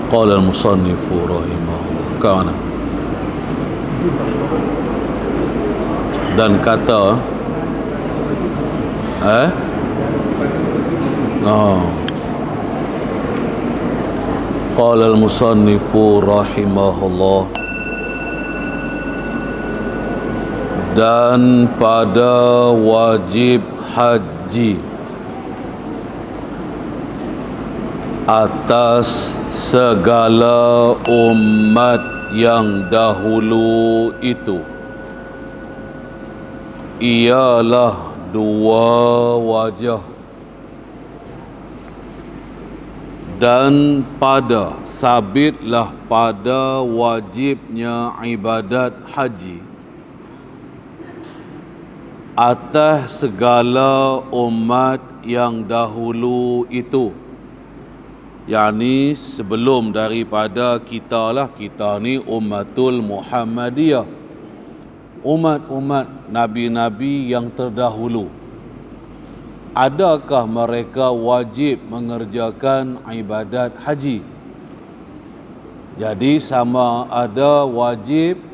Qala al-musannifu rahimahullah kana, dan kata qala al-musannifu rahimahullah, dan pada wajib haji atas segala umat yang dahulu itu ialah dua wajah, dan pada sabitlah pada wajibnya ibadat haji atas segala umat yang dahulu itu, yakni sebelum daripada kita lah. Kita ni ummatul Muhammadiyah, umat-umat nabi-nabi yang terdahulu. Adakah mereka wajib mengerjakan ibadat haji? Jadi sama ada wajib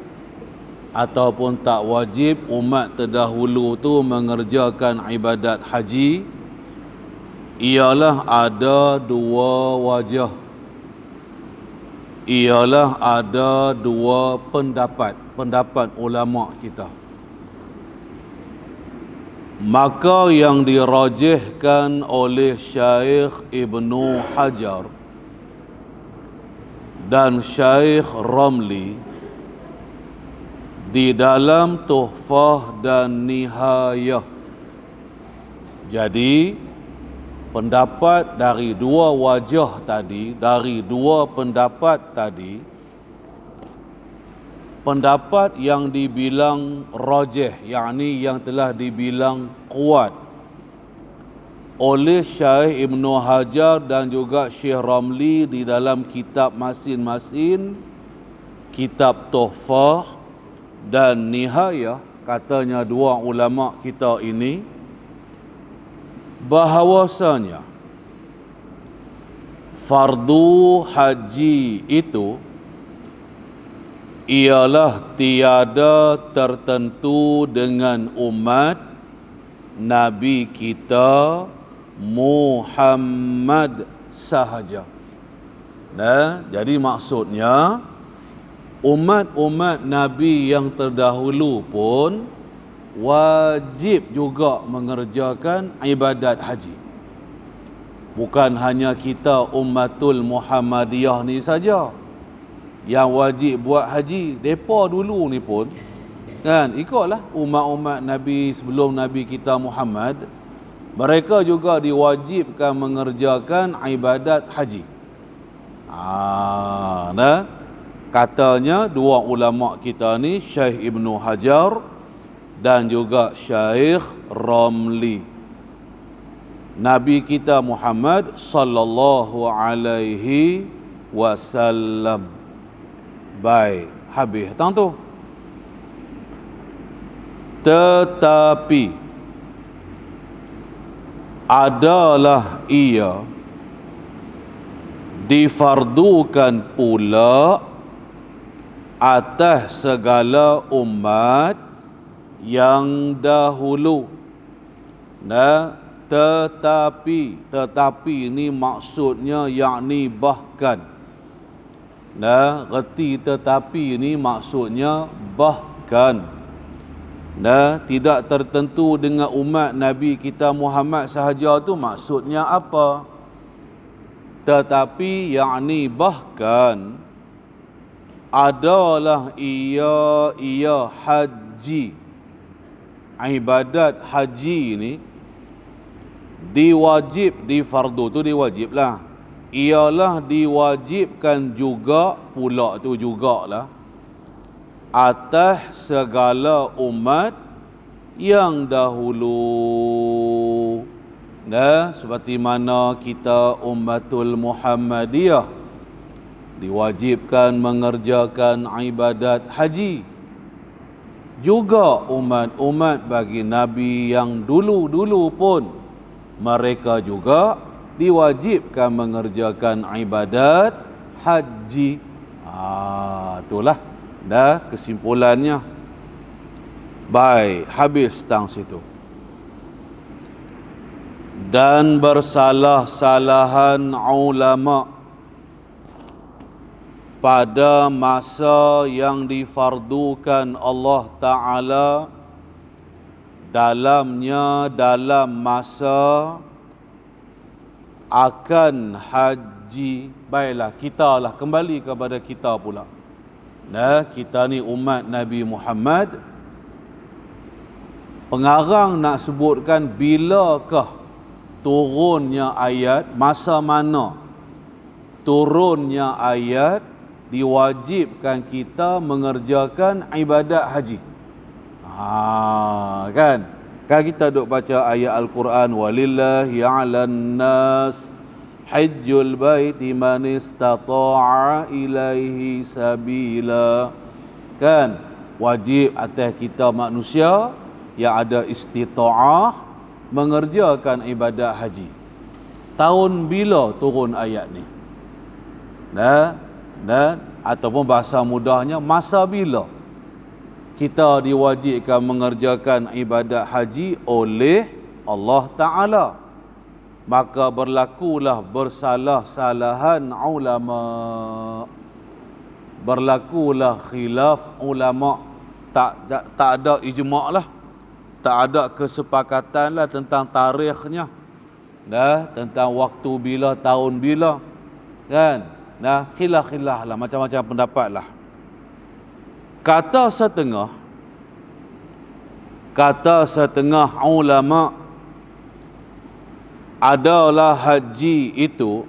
ataupun tak wajib umat terdahulu tu mengerjakan ibadat haji, ialah ada dua wajah, ialah ada dua pendapat ulama kita. Maka yang dirajihkan oleh Syekh Ibnu Hajar dan Syekh Ramli di dalam Tuhfah dan Nihayah. Jadi pendapat dari dua wajah tadi, dari dua pendapat tadi, pendapat yang dibilang rajih, yakni yang telah dibilang kuat oleh Syekh Ibnu Hajar dan juga Syekh Ramli di dalam kitab masing-masing, kitab Tuhfah dan Nihayah, katanya dua ulama kita ini, bahawasanya fardu haji itu ialah tiada tertentu dengan umat Nabi kita Muhammad sahaja. Nah, jadi maksudnya umat-umat Nabi yang terdahulu pun wajib juga mengerjakan ibadat haji. Bukan hanya kita ummatul Muhammadiyah ni saja yang wajib buat haji. Depa dulu ni pun kan ikutlah umat-umat Nabi sebelum Nabi kita Muhammad, mereka juga diwajibkan mengerjakan ibadat haji. Nah, katanya dua ulama kita ni, Syekh Ibnu Hajar dan juga Syekh Ramli, Nabi kita Muhammad sallallahu alaihi wasallam. Baik, habis tang tu. Tetapi adalah ia difardukan pula atas segala umat yang dahulu. Nah, tetapi ini maksudnya yakni bahkan. Nah, reti tetapi ini maksudnya bahkan. Nah, tidak tertentu dengan umat Nabi kita Muhammad sahaja tu maksudnya apa? Tetapi yakni bahkan adalah ia haji, ibadat haji ini difardu tu diwajiblah, ialah diwajibkan juga pula tu jugalah atas segala umat yang dahulu. Nah, seperti mana kita ummatul Muhammadiyah diwajibkan mengerjakan ibadat haji, juga umat-umat bagi Nabi yang dulu-dulu pun mereka juga diwajibkan mengerjakan ibadat haji. Itulah dah kesimpulannya. Baik, habis tang situ. Dan bersalah-salahan ulama pada masa yang difardukan Allah Ta'ala dalamnya, dalam masa akan haji. Baiklah, kita lah kembali kepada kita pula. Nah, kita ni umat Nabi Muhammad. Pengarang nak sebutkan bilakah turunnya ayat, masa mana turunnya ayat diwajibkan kita mengerjakan ibadat haji. Kan kita duk baca ayat Al-Quran, walillahi 'alan nas hajjul baiti man istata'a ilaihi sabila. Kan wajib atas kita manusia yang ada istita'ah mengerjakan ibadat haji. Tahun bila turun ayat ni? Dan ataupun bahasa mudahnya, masa bila kita diwajibkan mengerjakan ibadat haji oleh Allah Ta'ala? Maka berlakulah bersalah-salahan ulama, berlakulah khilaf ulama. Tak ada ijma' lah, tak ada kesepakatan lah tentang tarikhnya, tentang waktu bila, tahun bila, kan? Khilaf-khilaf lah, macam-macam pendapat lah. Kata setengah ulama adalah haji itu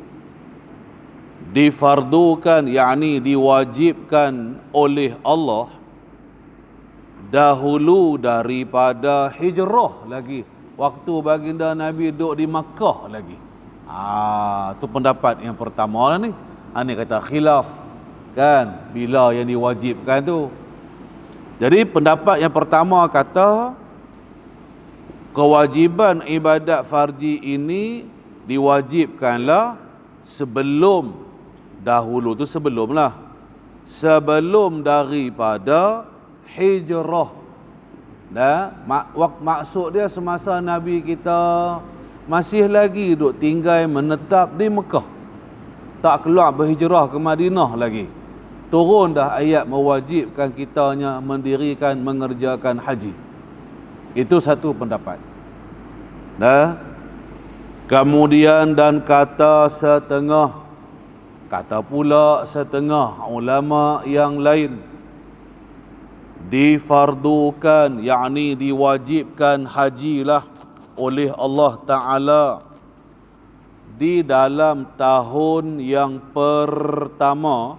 difardukan, yakni diwajibkan oleh Allah dahulu daripada hijrah lagi, waktu baginda Nabi duduk di Makkah lagi. Itu pendapat yang pertama lah ni. Ini kata khilaf, kan, bila yang diwajibkan tu. Jadi pendapat yang pertama kata kewajiban ibadat farji ini diwajibkanlah sebelum, dahulu tu sebelumlah, sebelum daripada hijrah. Maksud dia semasa Nabi kita masih lagi duk tinggal menetap di Mekah, tak keluar berhijrah ke Madinah lagi, turun dah ayat mewajibkan kitanya mendirikan, mengerjakan haji. Itu satu pendapat. Kemudian dan kata pula setengah ulama yang lain, difardukan, yakni diwajibkan hajilah oleh Allah Ta'ala di dalam tahun yang pertama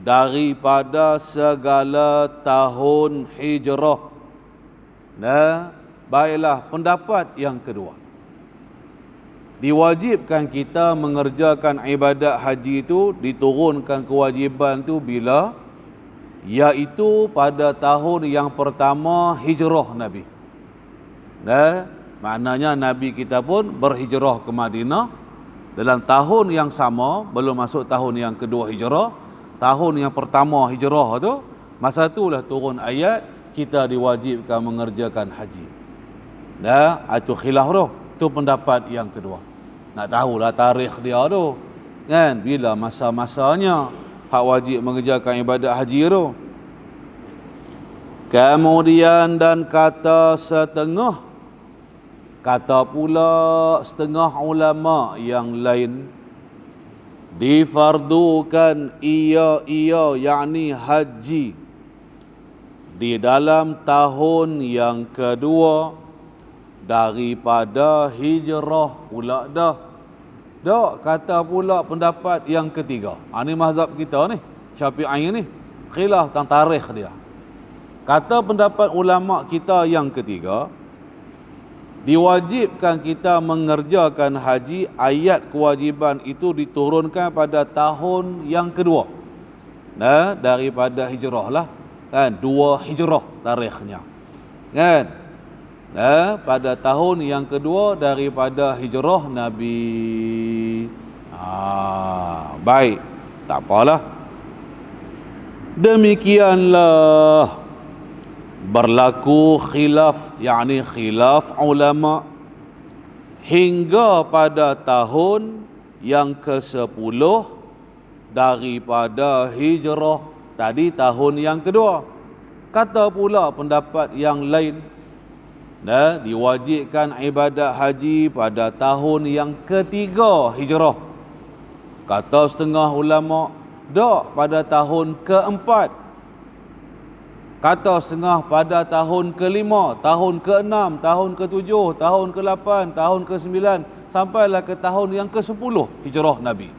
daripada segala tahun hijrah. Baiklah, pendapat yang kedua, diwajibkan kita mengerjakan ibadat haji itu, diturunkan kewajiban itu bila? Iaitu pada tahun yang pertama hijrah Nabi. Maknanya Nabi kita pun berhijrah ke Madinah dalam tahun yang sama, belum masuk tahun yang kedua hijrah. Tahun yang pertama hijrah tu, masa itulah turun ayat kita diwajibkan mengerjakan haji. Itu khilaf tu. Itu pendapat yang kedua. Nak tahulah tarikh dia tu, kan, bila masa-masanya hak wajib mengerjakan ibadat haji tu. Kemudian dan kata pula setengah ulama yang lain, difardukan ia yakni haji di dalam tahun yang kedua daripada hijrah pula dah. Kata pula pendapat yang ketiga. Ini mazhab kita ni, Syafi'i ni, khilaf tentang tarikh dia. Kata pendapat ulama kita yang ketiga, diwajibkan kita mengerjakan haji, ayat kewajiban itu diturunkan pada tahun yang kedua daripada hijrah lah, kan, 2 hijrah tarikhnya, kan, pada tahun yang kedua daripada hijrah Nabi. Baik, tak apalah. Demikianlah berlaku khilaf, yakni khilaf ulama hingga pada tahun yang ke-10 daripada hijrah. Tadi tahun yang kedua. Kata pula pendapat yang lain, diwajibkan ibadat haji pada tahun yang ketiga hijrah. Kata setengah ulama, dak, pada tahun keempat. Kata setengah pada tahun kelima, tahun keenam, tahun ketujuh, tahun ke-8, tahun ke-9, sampailah ke tahun yang ke-10 hijrah Nabi.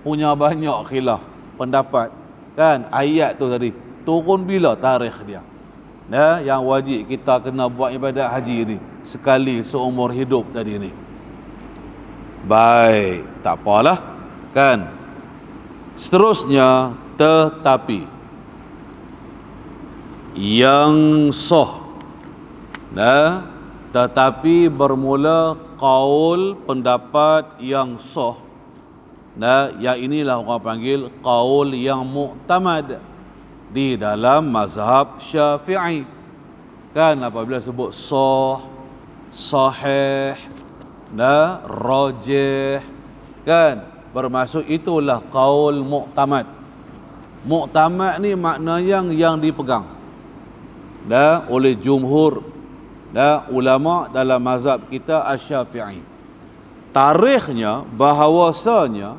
Punya banyak khilaf pendapat. Kan ayat tu tadi turun bila tarikh dia. Yang wajib kita kena buat ibadat haji ni sekali seumur hidup tadi ni. Baik, tak apalah. Kan. Seterusnya, tetapi yang sah, tetapi bermula qaul pendapat yang sah, yang inilah orang panggil qaul yang muktamad di dalam mazhab Syafi'i. Kan apabila sebut sah, sahih, rajih, kan bermaksud itulah qaul muktamad. Muktamad ni maknanya yang dipegang oleh jumhur ulama dalam mazhab kita Asy-Syafi'i. Tarikhnya bahawasanya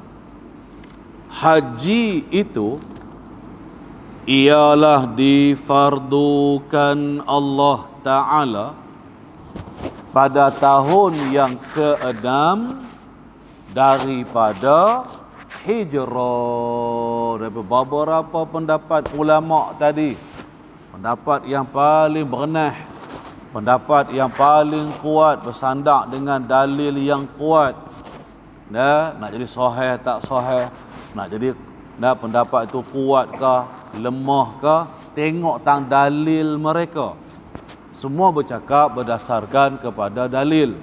haji itu ialah difardukan Allah Ta'ala pada tahun yang ke-6 daripada hijrah. Daripada beberapa pendapat ulama tadi, pendapat yang paling bernah, pendapat yang paling kuat, bersandar dengan dalil yang kuat. Nak jadi sahih tak sahih, nak jadi pendapat itu kuat ke lemah ke, tengok tang dalil mereka. Semua bercakap berdasarkan kepada dalil.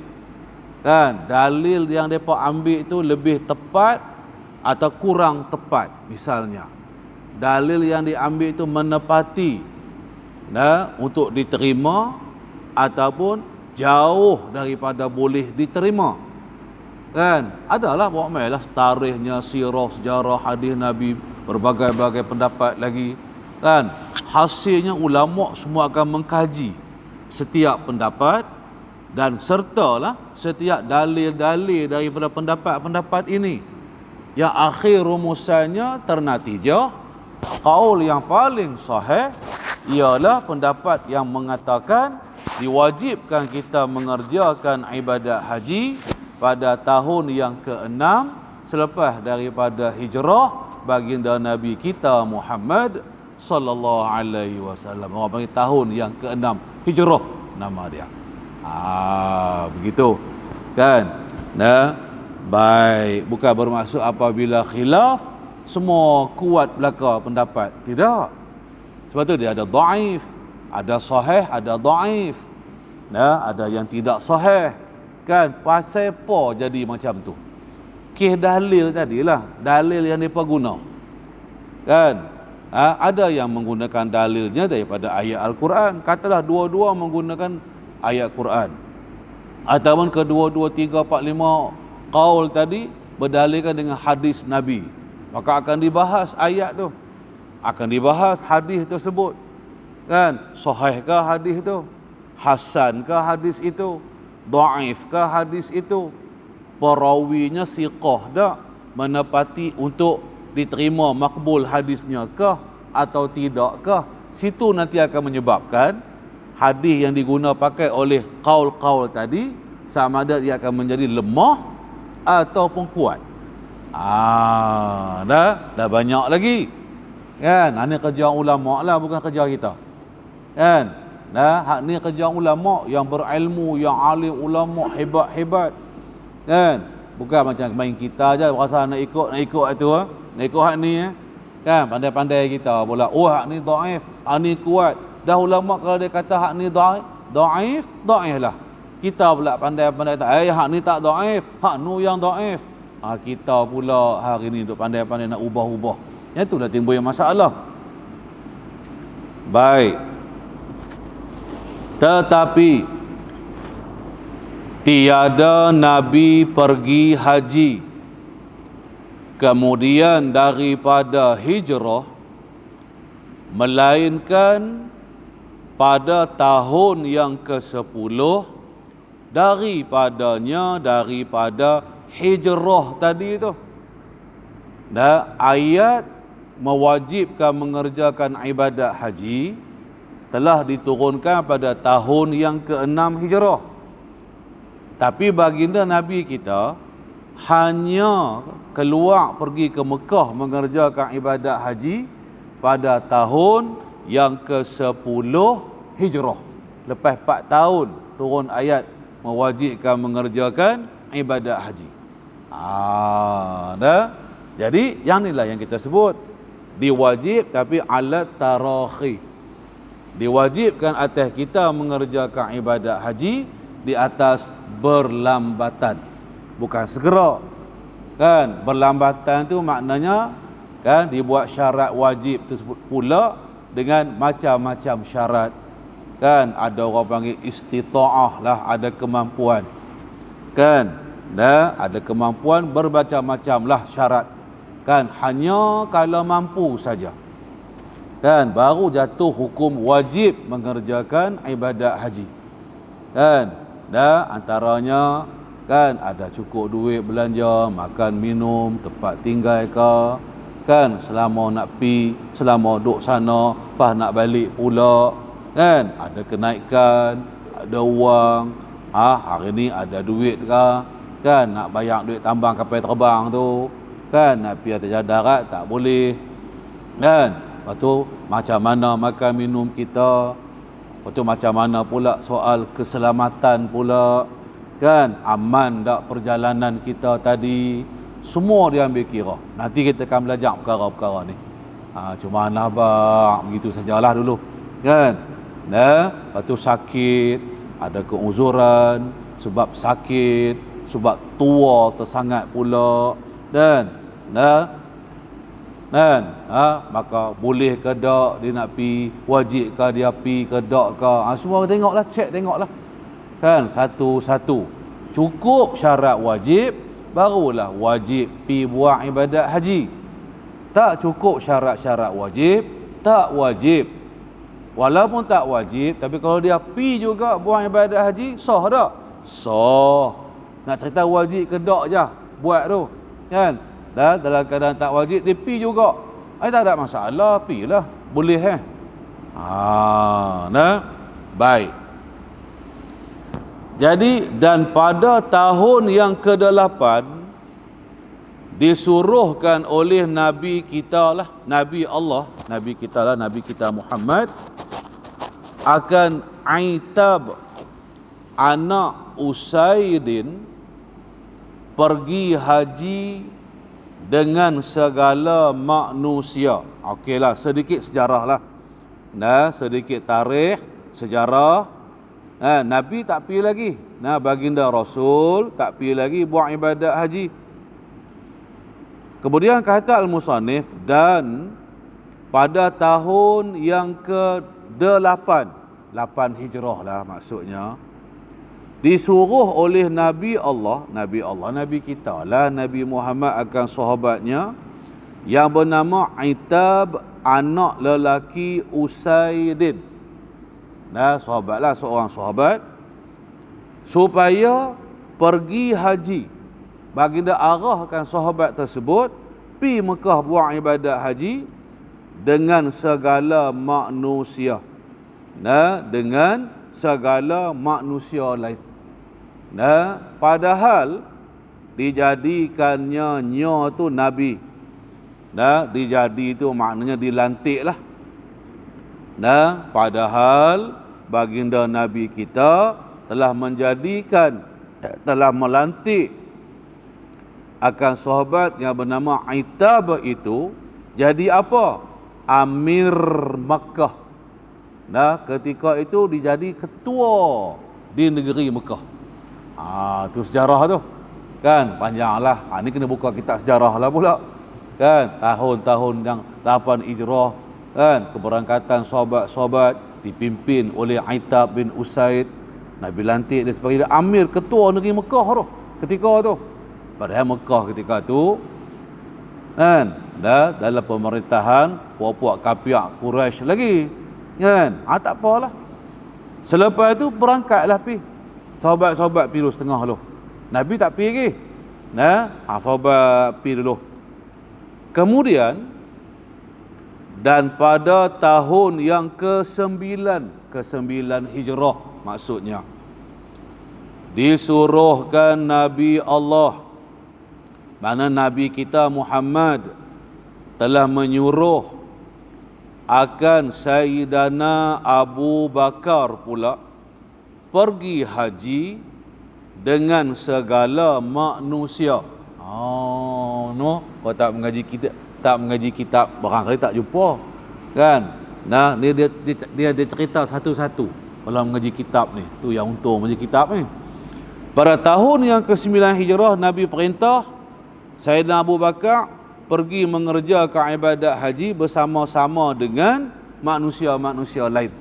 Kan dalil yang mereka ambil itu lebih tepat atau kurang tepat. Misalnya dalil yang diambil itu menepati untuk diterima ataupun jauh daripada boleh diterima. Kan adalah buat mailah tarikhnya, sirah, sejarah, hadis Nabi, berbagai-bagai pendapat lagi. Kan hasilnya ulama semua akan mengkaji setiap pendapat dan sertalah setiap dalil-dalil daripada pendapat-pendapat ini. Yang akhir rumusannya ternatijah qaul yang paling sahih ialah pendapat yang mengatakan diwajibkan kita mengerjakan ibadat haji pada tahun yang ke-6 selepas daripada hijrah baginda Nabi kita Muhammad sallallahu alaihi wasallam. Orang panggil tahun yang ke-6 hijrah nama dia. Begitu. Kan? Baik, bukan bermaksud apabila khilaf semua kuat belaka pendapat. Tidak. Sebab tu dia ada dhaif, ada sahih, ada dhaif. Ada yang tidak sahih. Kan pasal apa jadi macam tu? Kes dalil tadilah, dalil yang mereka guna. Kan ada yang menggunakan dalilnya daripada ayat Al-Quran. Katalah dua-dua menggunakan ayat Quran, ataupun kedua-dua 3, 4, 5 qaul tadi berdalilkan dengan hadis Nabi, maka akan dibahas ayat tu, akan dibahas hadis tersebut. Kan sahihkah hadis itu, hasankah hadis itu, dhaifkah hadis itu, perawinya siqah tak, menepati untuk diterima makbul hadisnya kah atau tidakkah. Situ nanti akan menyebabkan hadis yang diguna pakai oleh qaul-qaul tadi sama ada dia akan menjadi lemah ataupun kuat. Dah banyak lagi. Kan ini kerja ulama lah, bukan kerja kita. Kan hak ni kerja ulama yang berilmu, yang alim ulama hebat-hebat. Kan bukan macam main kita aja rasa nak ikut itu nak ikut hak ni kan pandai-pandai kita pula. Oh hak ni dhaif, hak ni kuat. Dah ulama kalau dia kata hak ni dhaif lah. Kita pula pandai-pandai tak, hak ni tak dhaif, hak nu yang dhaif. Kita pula hari ni duk pandai-pandai nak ubah-ubah. Yang tu dah timbul yang masalah. Baik. Tetapi tiada Nabi pergi haji kemudian daripada hijrah melainkan pada tahun yang ke-10 daripada hijrah tadi tu. Dan ayat mewajibkan mengerjakan ibadat haji telah diturunkan pada tahun yang ke-6 hijrah. Tapi baginda Nabi kita hanya keluar pergi ke Mekah mengerjakan ibadat haji pada tahun yang ke-10 hijrah. Lepas 4 tahun turun ayat mewajibkan mengerjakan ibadat haji. Dah. Jadi yang inilah yang kita sebut diwajib tapi alat tarakhi. Diwajibkan atas kita mengerjakan ibadat haji di atas berlambatan, bukan segera. Kan berlambatan tu maknanya kan dibuat syarat wajib tersebut pula dengan macam-macam syarat. Kan ada orang panggil istita'ah lah, ada kemampuan. Kan ada kemampuan bermacam-macam lah syarat. Kan hanya kalau mampu saja. Kan baru jatuh hukum wajib mengerjakan ibadat haji. Kan antaranya kan ada cukup duit belanja, makan minum, tempat tinggal ke, kan selama nak pi, selama duduk sana, pas nak balik pula, kan ada kenaikan, ada wang, hari ni ada duit ke, kan nak bayar duit tambang kapal terbang tu, kan nak pi atas darat tak boleh, kan. Lepas tu macam mana makan minum kita, lepas tu macam mana pula soal keselamatan pula, kan aman tak perjalanan kita tadi, semua dia ambil kira. Nanti kita akan belajar perkara-perkara ni. Cuma nabak begitu sajalah dulu, kan. Lepas tu sakit, ada keuzuran sebab sakit, sebab tua tersangat pula, dan maka boleh ke tak dia nak pi, wajib ke dia pi ke tak ke, semua tengoklah, cek tengoklah, kan satu-satu. Cukup syarat wajib barulah wajib pi buat ibadat haji. Tak cukup syarat-syarat wajib, tak wajib. Walaupun tak wajib, tapi kalau dia pi juga buat ibadat haji, sah tak? Sah. Nak cerita wajib ke tak je buat tu, kan. Dan dalam keadaan tak wajib dia pi juga, tak ada masalah, pi lah, boleh baik. Jadi dan pada tahun yang ke-8 disuruhkan oleh Nabi kita lah, Nabi Allah, Nabi kita lah, Nabi kita Muhammad, akan Aitab anak Usaidin pergi haji dengan segala manusia. Okeylah, sedikit sejarah lah. Sedikit tarikh, sejarah. Nabi tak pergi lagi. Baginda Rasul tak pergi lagi buat ibadat haji. Kemudian kata Al-Musannif, dan pada tahun yang ke-8, 8 hijrah lah maksudnya, disuruh oleh Nabi Allah, Nabi kita lah, Nabi Muhammad akan sahabatnya yang bernama Aitab anak lelaki Usaidin. Sahabatlah, seorang sahabat, supaya pergi haji. Baginda arahkan sahabat tersebut pi Mekah buat ibadat haji dengan segala manusia. Dengan segala manusia lain. Padahal dijadikannya tu Nabi. Dijadi itu maknanya dilantik lah. Padahal baginda Nabi kita telah melantik akan sahabat yang bernama Aitab itu jadi apa? Amir Makkah. Ketika itu dijadi ketua di negeri Mekah. Itu sejarah tu. Kan panjanglah. Ni kena buka kitab sejarah lah pula. Kan tahun-tahun yang 8 Hijrah, kan keberangkatan sahabat-sahabat dipimpin oleh Aitab bin Usaid. Nabi lantik dia sebagai amir ketua negeri Mekah tu ketika tu. Padahal Mekah ketika tu kan dalam pemerintahan puak-puak kapiak Quraisy lagi. Kan? Tak apalah. Selepas itu berangkatlah sahabat-sahabat pi dulu setengah dulu. Nabi tak pi lagi. Sahabat pi dulu. Kemudian dan pada tahun yang ke-9 Hijrah maksudnya, disuruhkan Nabi Allah, mana Nabi kita Muhammad telah menyuruh akan Sayyidana Abu Bakar pula pergi haji dengan segala manusia. Kau tak mengaji kitab barangkali tak jumpa. Kan? Dia cerita satu-satu kalau mengaji kitab ni. Tu yang untung mengaji kitab ni. Pada tahun yang ke-9 Hijrah, Nabi perintah Sayyidina Abu Bakar pergi mengerjakan ibadat haji bersama-sama dengan manusia-manusia lain.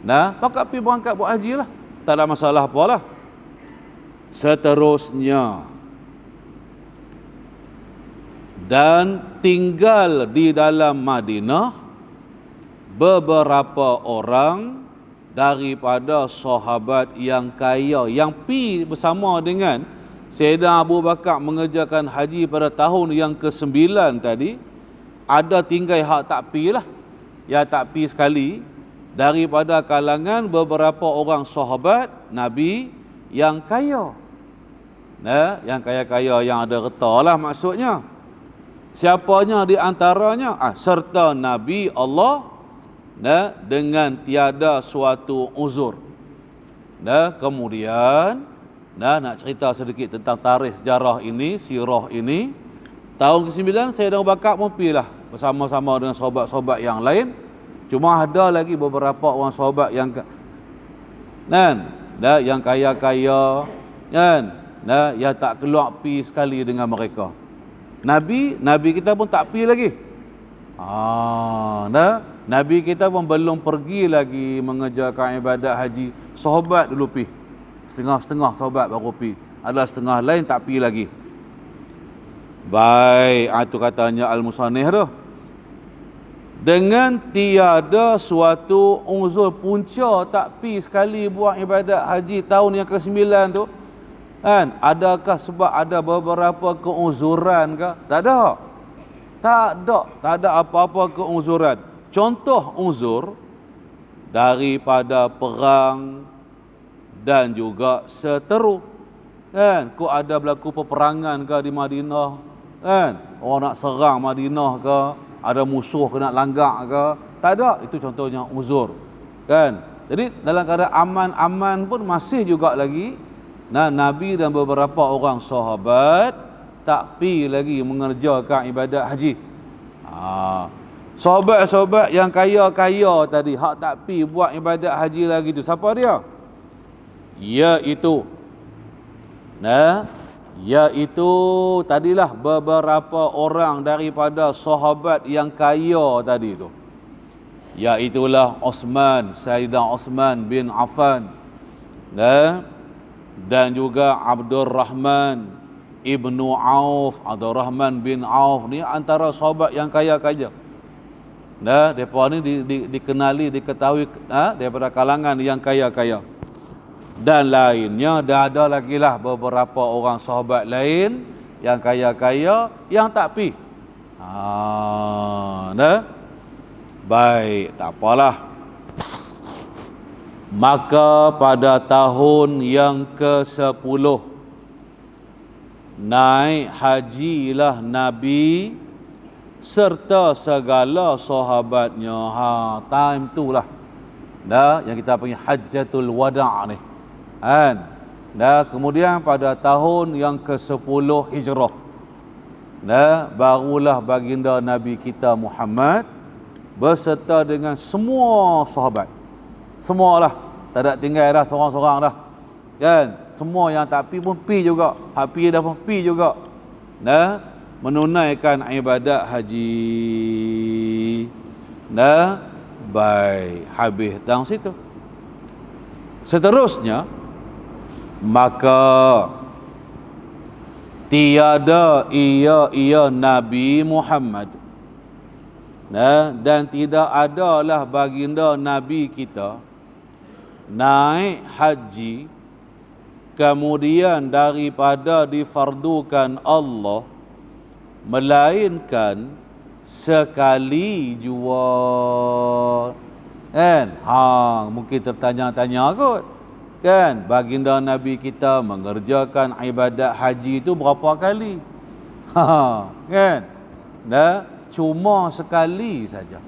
Maka pergi berangkat buat haji lah. Tak ada masalah apalah. Seterusnya, dan tinggal di dalam Madinah beberapa orang daripada sahabat yang kaya yang pi bersama dengan Sayyidina Abu Bakar mengerjakan haji pada tahun yang ke-9 tadi. Ada tinggal hak tak pi lah, ya tak pi sekali, daripada kalangan beberapa orang sahabat Nabi yang kaya. Yang kaya-kaya yang ada harta lah maksudnya. Siapanya di antaranya? Serta Nabi Allah dengan tiada suatu uzur. Kemudian nak cerita sedikit tentang tarikh sejarah ini, sirah ini. Tahun ke-9 Sayyidina Abu Bakar pun pergilah bersama-sama dengan sahabat-sahabat yang lain. Cuma ada lagi beberapa orang sahabat yang yang kaya-kaya, yang tak keluar pi sekali dengan mereka. Nabi kita pun tak pi lagi. Nabi kita pun belum pergi lagi mengerjakan ibadat haji. Sahabat dulu pi. Setengah-setengah sahabat baru pi. Ada setengah lain tak pi lagi. Baik, itu katanya Al-Musannih tu. Dengan tiada suatu uzur, punca tak pi sekali buat ibadat haji tahun yang ke-9 tu, kan? Adakah sebab ada beberapa keuzuran ke? Tak ada. Tak ada apa-apa keuzuran. Contoh uzur daripada perang dan juga seteru, kan? Kau ada berlaku peperangan ke di Madinah, kan? Orang nak serang Madinah ke, ada musuh kena langgak ke? Tak ada. Itu contohnya uzur, kan? Jadi dalam keadaan aman-aman pun masih juga lagi Nabi dan beberapa orang sahabat tak pi lagi mengerjakan ibadat haji. Sahabat-sahabat yang kaya-kaya tadi hak tak pi buat ibadat haji lagi tu, siapa dia? Iaitu tadilah beberapa orang daripada sahabat yang kaya tadi tu. Iaitulah Sayyidina Osman bin Affan, dan juga Abdurrahman ibnu Auf. Abdurrahman bin Auf ni antara sahabat yang kaya-kaya. Mereka ni diketahui daripada kalangan yang kaya-kaya. Dan lainnya, dah ada lagi lah beberapa orang sahabat lain yang kaya-kaya yang tak pi. Baik, tak apalah. Maka pada tahun yang ke-10 naik hajilah Nabi serta segala sahabatnya. Time tu lah yang kita panggil Hajjatul Wada' ni. Kemudian pada tahun yang ke-10 Hijrah, barulah baginda Nabi kita Muhammad beserta dengan semua sahabat. Semualah, tak ada tinggal dah seorang-seorang dah. Kan? Semua yang tak pi pun pi juga. Hak pi dah pun pi juga. Nah, menunaikan ibadat haji. Nah, baik. Habis dalam situ. Seterusnya, maka tiada ia Nabi Muhammad, nah, dan tidak adalah baginda Nabi kita naik haji kemudian daripada difardukan Allah melainkan sekali jua. Kan? Mungkin tertanya-tanya kot. Kan? Baginda Nabi kita mengerjakan ibadat haji itu berapa kali? Kan? Nah, cuma sekali saja.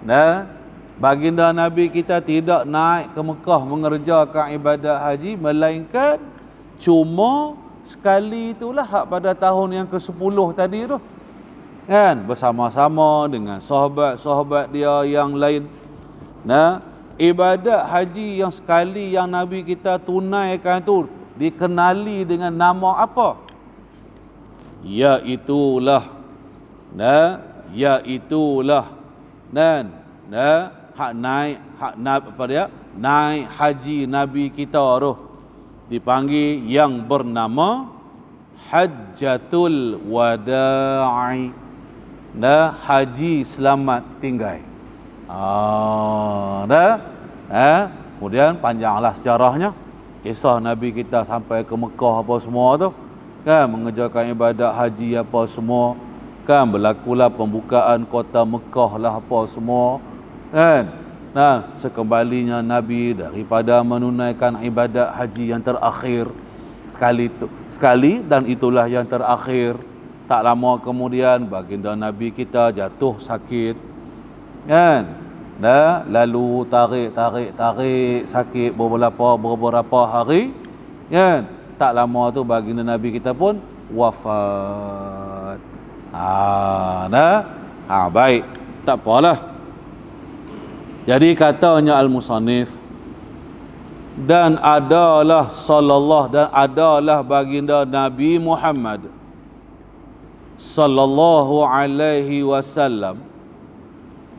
Nah, baginda Nabi kita tidak naik ke Mekah mengerjakan ibadat haji melainkan cuma sekali itulah hak pada tahun yang ke-10 tadi tu. Kan? Bersama-sama dengan sahabat-sahabat dia yang lain. Nah, ibadat haji yang sekali yang Nabi kita tunaikan tu dikenali dengan nama apa? Iaitulah naik haji Nabi kita tu dipanggil yang bernama Hajjatul Wada'i. Nah, haji selamat tinggal. Kemudian panjanglah sejarahnya, kisah Nabi kita sampai ke Mekah apa semua tu, kan, mengerjakan ibadat haji apa semua, kan, berlakulah pembukaan kota Mekah lah apa semua, kan. Nah, sekembalinya Nabi daripada menunaikan ibadat haji yang terakhir sekali dan itulah yang terakhir, tak lama kemudian baginda Nabi kita jatuh sakit, kan. Dah lalu tarik sakit beberapa hari, kan. Tak lama tu baginda Nabi kita pun wafat. Baik, tak apalah. Jadi katanya al-musannif, dan adalah baginda Nabi Muhammad sallallahu alaihi wasallam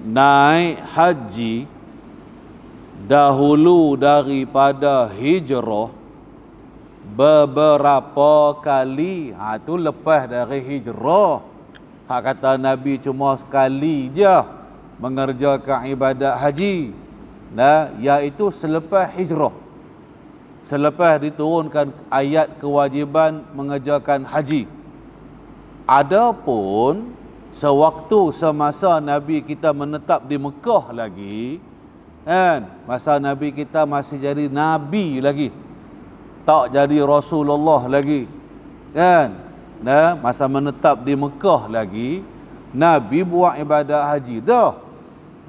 naik haji dahulu daripada hijrah beberapa kali. Itu lepas dari hijrah. Hak kata Nabi cuma sekali je mengerjakan ibadat haji. Nah, iaitu selepas hijrah. Selepas diturunkan ayat kewajiban mengerjakan haji. Adapun sewaktu semasa Nabi kita menetap di Mekah lagi, kan, masa Nabi kita masih jadi Nabi lagi, tak jadi Rasulullah lagi, kan. Nah, masa menetap di Mekah lagi, Nabi buat ibadat haji dah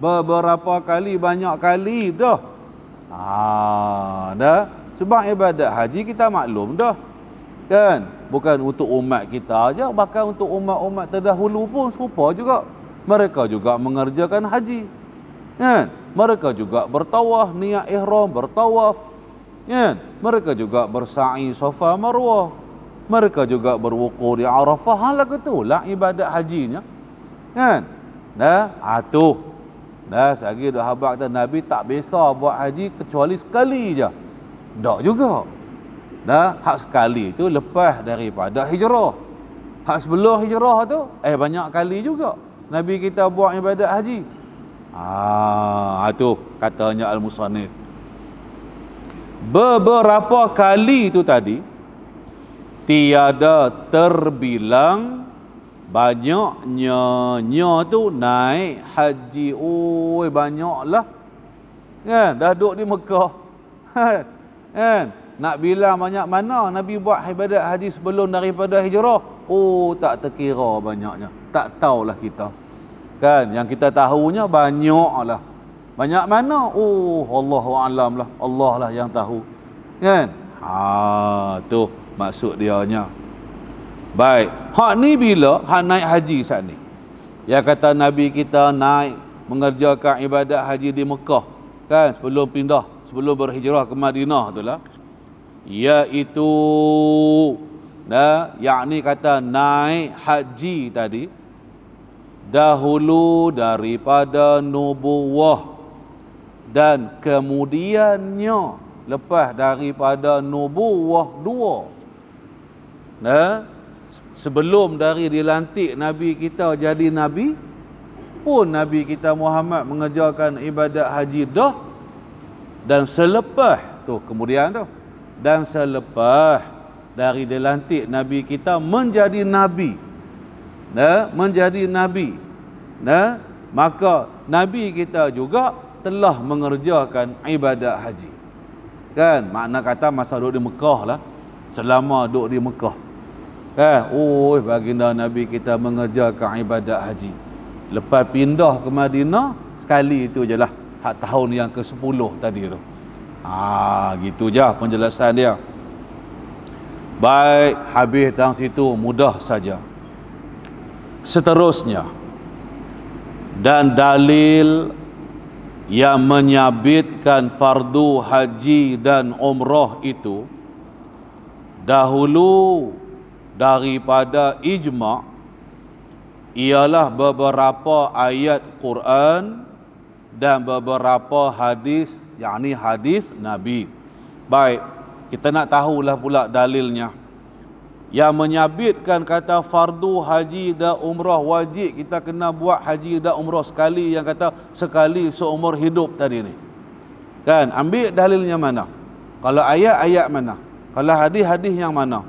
beberapa kali, banyak kali dah. Sebab ibadat haji kita maklum dah, kan, bukan untuk umat kita aja, bahkan untuk umat-umat terdahulu pun serupa juga. Mereka juga mengerjakan haji, kan. Mereka juga bertawaf, niat ihram bertawaf, kan. Mereka juga bersa'i Safa Marwah. Mereka juga berwuquf di Arafah. Hal itulah ibadat hajinya, kan. Sehari dah habaq kata Nabi tak biasa buat haji kecuali sekali je. Tak juga. Hak sekali tu lepas daripada hijrah. Hak sebelum hijrah tu banyak kali juga Nabi kita buat ibadat haji. Tu katanya al-musannif. Beberapa kali tu tadi tiada terbilang banyaknya tu naik haji. Banyaklah, kan, dah duduk di Mekah, kan. Nak bilang banyak mana Nabi buat ibadat haji sebelum daripada hijrah, tak terkira banyaknya, tak tahulah kita, kan. Yang kita tahunya banyaklah. Banyak mana? Allahu a'lam lah, Allah lah yang tahu, kan. Tu maksud dianya. Baik, hak ni bila hak naik haji saat ni, yang kata Nabi kita naik mengerjakan ibadat haji di Mekah, kan, sebelum berhijrah ke Madinah tu lah. iaitu yakni kata naik haji tadi dahulu daripada nubuwah dan kemudiannya lepas daripada nubuwah dua. Sebelum dari dilantik Nabi kita jadi Nabi pun Nabi kita Muhammad mengerjakan ibadat haji dah, dan selepas tu kemudian tu, dan selepas dari dilantik Nabi kita menjadi Nabi, menjadi Nabi, maka Nabi kita juga telah mengerjakan ibadat haji. Kan, makna kata masa duduk di Mekah lah, selama duduk di Mekah, kan, baginda Nabi kita mengerjakan ibadat haji. Lepas pindah ke Madinah sekali itu je lah, tahun yang ke-10 tadi tu. Gitu je penjelasan dia. Baik, habis tang situ, mudah saja. Seterusnya, dan dalil yang menyabitkan fardu haji dan umrah itu dahulu daripada ijma' ialah beberapa ayat Quran dan beberapa hadis, yakni hadis Nabi. Baik, kita nak tahulah pula dalilnya. Yang menyabitkan kata fardu haji dan umrah wajib kita kena buat haji dan umrah sekali, yang kata sekali seumur hidup tadi ni. Kan, ambil dalilnya mana? Kalau ayat-ayat mana? Kalau hadis-hadis yang mana?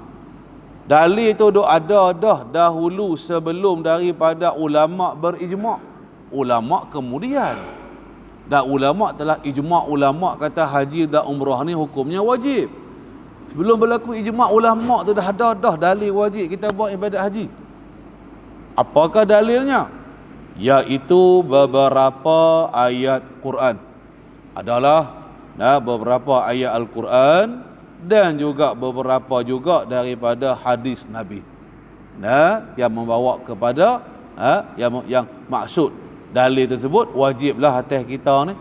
Dalil itu ada dah dahulu sebelum daripada ulama' berijma'. Ulama' kemudian. Dan ulama' telah ijma' ulama' kata haji dan umrah ni hukumnya wajib. Sebelum berlaku ijma' ulama' tu dah ada dah dalil wajib kita buat ibadat haji. Apakah dalilnya? Iaitu beberapa ayat Quran. Adalah beberapa ayat Al-Quran dan juga beberapa juga daripada hadis Nabi. Yang membawa kepada yang maksud dalil tersebut wajiblah atas kita ni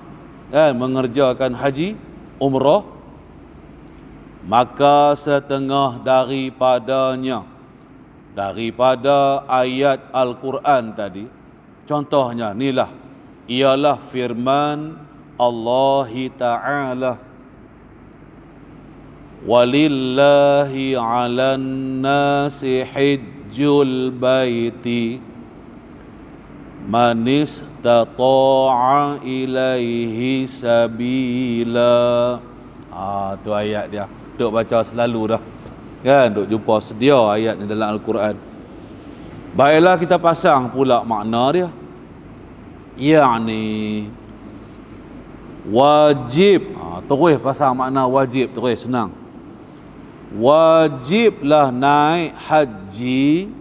kan mengerjakan haji umrah. Maka setengah daripadanya daripada ayat Al-Quran tadi, contohnya inilah, ialah firman Allah Ta'ala, walillahi 'alan nasi hijjul baiti man istata'a ilaihi sabila. Tu ayat dia. Duk baca selalu dah. Kan, duk jumpa sedia ayat ni dalam Al-Quran. Baiklah, kita pasang pula makna dia. Yakni wajib. Terus pasang makna wajib, terus senang. Wajiblah naik haji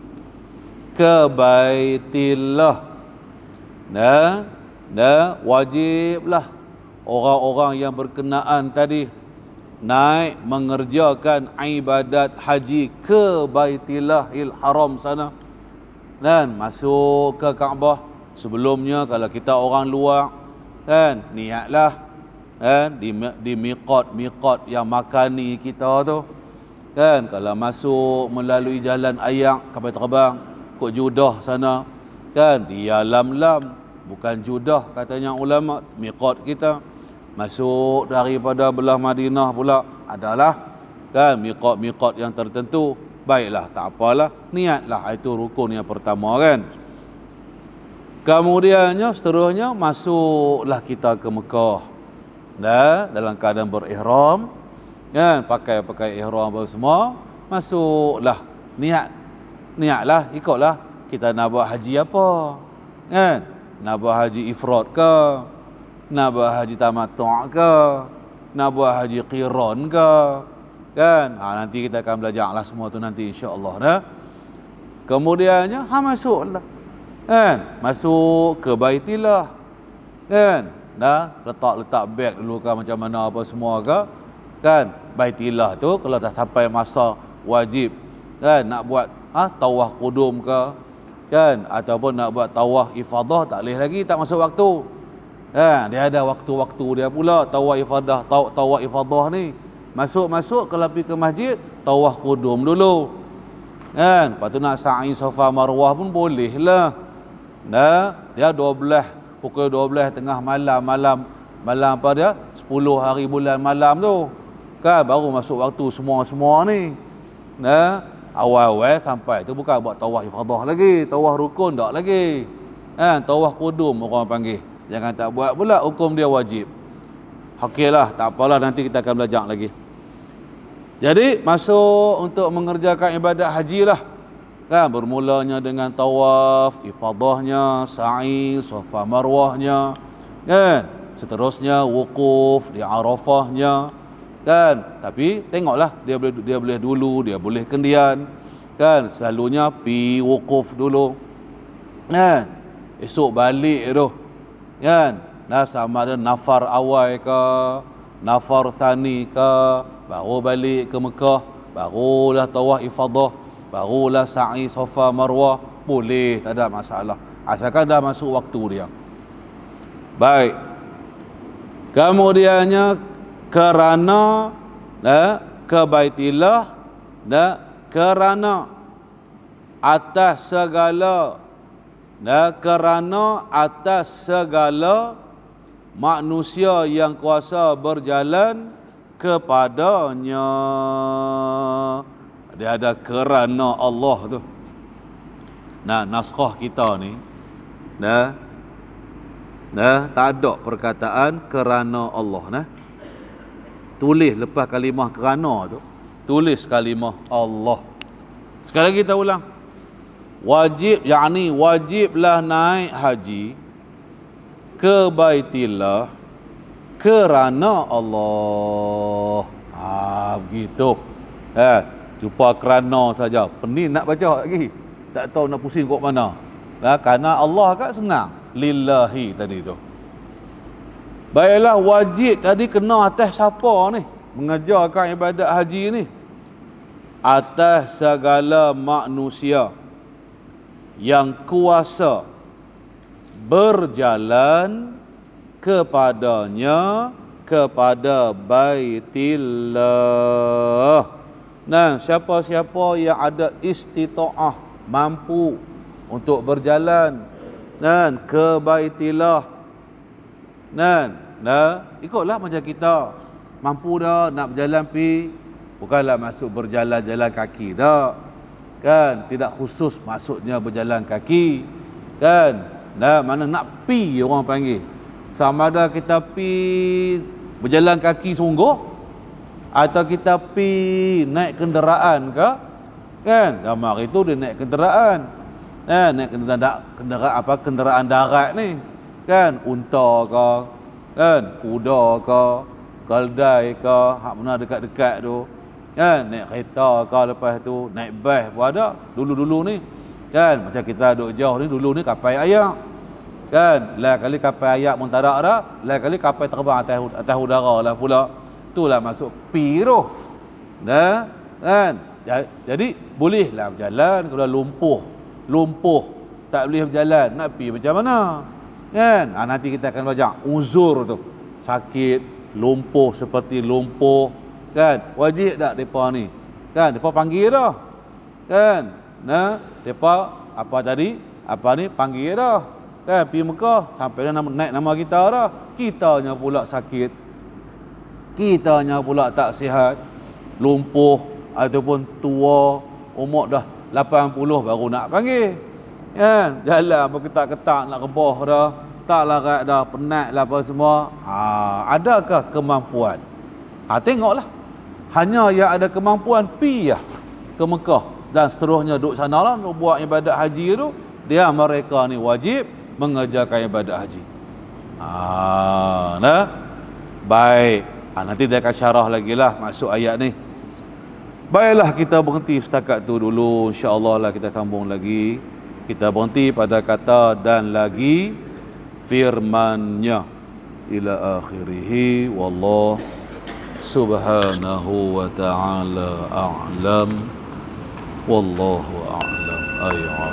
ke Baitillah. Wajiblah orang-orang yang berkenaan tadi naik mengerjakan ibadat haji ke Baitillahil Haram sana, dan masuk ke Kaabah. Sebelumnya kalau kita orang luar kan, niatlah kan di miqat yang makani kita tu kan. Kalau masuk melalui jalan ayak kapal terbang kok Judah sana kan, di Lam, bukan Judah katanya ulama, miqat kita. Masuk daripada belah Madinah pula adalah kan miqat yang tertentu. Baiklah, tak apalah, niatlah, itu rukun yang pertama kan. Kemudiannya seterusnya masuklah kita ke Mekah dalam keadaan berihram kan, pakai ihram apa semua. Masuklah, niatlah, ikutlah kita nak buat haji apa kan, nak buat haji ifrad ke, nak buat haji tamattu' ke, nak buat haji qiran ke kan. Nanti kita akan belajarlah semua tu nanti insya-Allah. Kemudiannya masuklah kan, masuk ke Baitillah kan. Letak beg dulu ke macam mana apa semua ke kan. Baitillah tu kalau dah sampai masa wajib kan, nak buat tawaf qudum ke kan, ataupun nak buat tawaf ifadah, tak boleh lagi, tak masuk waktu. Dia ada waktu-waktu dia pula tawaf ifadah ni Masuk kalau pergi ke masjid, tawaf kudum dulu. Kan? Lepas tu nak sa'i Safa Marwah pun boleh lah. Dia pukul 12 tengah malam apa dia? 10 hari bulan malam tu. Kan baru masuk waktu semua ni. Awal-awal sampai tu bukan buat tawaf ifadah lagi, tawaf rukun tak lagi. Tawaf kudum orang panggil. Jangan tak buat pula, hukum dia wajib. Okeylah, tak apalah, nanti kita akan belajar lagi. Jadi masuk untuk mengerjakan ibadat haji lah. Kan bermulanya dengan tawaf, ifadahnya, sa'i, Safa Marwahnya, kan? Seterusnya wukuf di Arafahnya, kan? Tapi tengoklah dia boleh dulu, dia boleh kendian, kan? Selalunya pi wukuf dulu. Kan? Esok balik tu. Kan? Sama ada nafar awal ke, nafar sani ke, baru balik ke Mekah, barulah tawaf ifadah, barulah sa'i Safa Marwah, boleh, tak ada masalah. Asalkan dah masuk waktu dia. Baik. Kemudiannya kerana ke Baitillah, kerana atas segala kerana atas segala manusia yang kuasa berjalan kepadanya. Dia ada kerana Allah tu. Naskah kita ni tak ada perkataan kerana Allah. Tulis lepas kalimah kerana tu, tulis kalimah Allah. Sekali lagi kita ulang. Wajib, yakni wajiblah naik haji ke Baitillah kerana Allah. Begitu. Jumpa kerana saja. Pening nak baca lagi. Tak tahu nak pusing kok mana. Kerana Allah kan senang. Lillahi tadi tu. Baiklah, wajib tadi kena atas siapa ni? Mengajarkan ibadat haji ni. Atas segala manusia yang kuasa berjalan kepadanya, kepada Baitillah. Siapa-siapa yang ada istita'ah, mampu untuk berjalan ke Baitillah. Ikutlah macam kita. Mampu dah nak berjalan pi, bukanlah masuk berjalan-jalan kaki dah. Kan, tidak khusus maksudnya berjalan kaki. Kan, mana nak pi orang panggil. Sama ada kita pi berjalan kaki sungguh atau kita pi naik kenderaan ke. Kan, zaman hari tu dia naik kenderaan. Naik kenderaan darat ni. Kan, unta ke, kan, kuda ke, keldai ke, hak mana dekat-dekat tu. Kan, naik kereta ke, lepas tu naik bas pun ada dulu-dulu ni. Kan, macam kita duduk jauh ni, dulu ni kapal ayak. Kan, lain kali kapal ayak pun tak ada dah, lain kali kapal terbang atas udara lah pula. Itulah masuk pi tu. Kan, jadi bolehlah berjalan. Kalau lumpuh tak boleh berjalan, nak pi macam mana? Kan, nanti kita akan belajar uzur tu. Sakit, lumpuh, seperti lumpuh. Kan, wajib tak mereka ni? Kan, mereka panggil dah. Kan, mereka panggil dah. Kan, pergi Mekah, sampai dah naik nama kita dah. Kitanya pula sakit. Kitanya pula tak sihat. Lumpuh, ataupun tua, umur dah 80 baru nak panggil. Kan, jalan berketak-ketak nak rebah dah. Tak larat dah, penat lah apa semua. Adakah kemampuan? Tengoklah. Hanya yang ada kemampuan pi lah ke Mekah dan seterusnya duduk sana lah buat ibadat haji tu. Mereka ni wajib mengerjakan ibadat haji. Baik. Nanti dia akan syarah lagi lah masuk ayat ni. Baiklah, kita berhenti setakat tu dulu. InsyaAllah lah kita sambung lagi. Kita berhenti pada kata dan lagi firman-Nya ila akhirih. Wallah subhanahu wa ta'ala a'lam. Wallahu a'lam.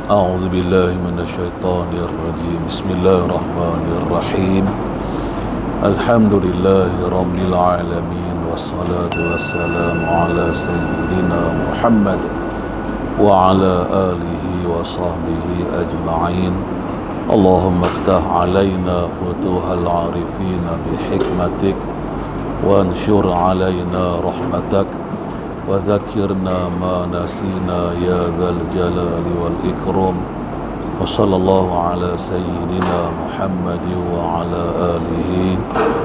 A'udzu billahi minasyaitonir rajim. Bismillahirrahmanirrahim. Alhamdulillahi Rabbil Alamin. Wassalatu wassalamu ala Sayyidina Muhammad wa ala alihi wa sahbihi ajma'in. Allahumma iftah alayna futuhal arifin bihikmatik wa anshur alayna rahmatak wa dhakirna ma nasina ya dhal jalali wal ikram. Wa sallallahu ala sayyidina Muhammad wa ala alihi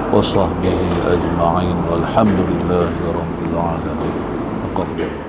wa sahbihi ajma'in walhamdulillahi rabbil alamin.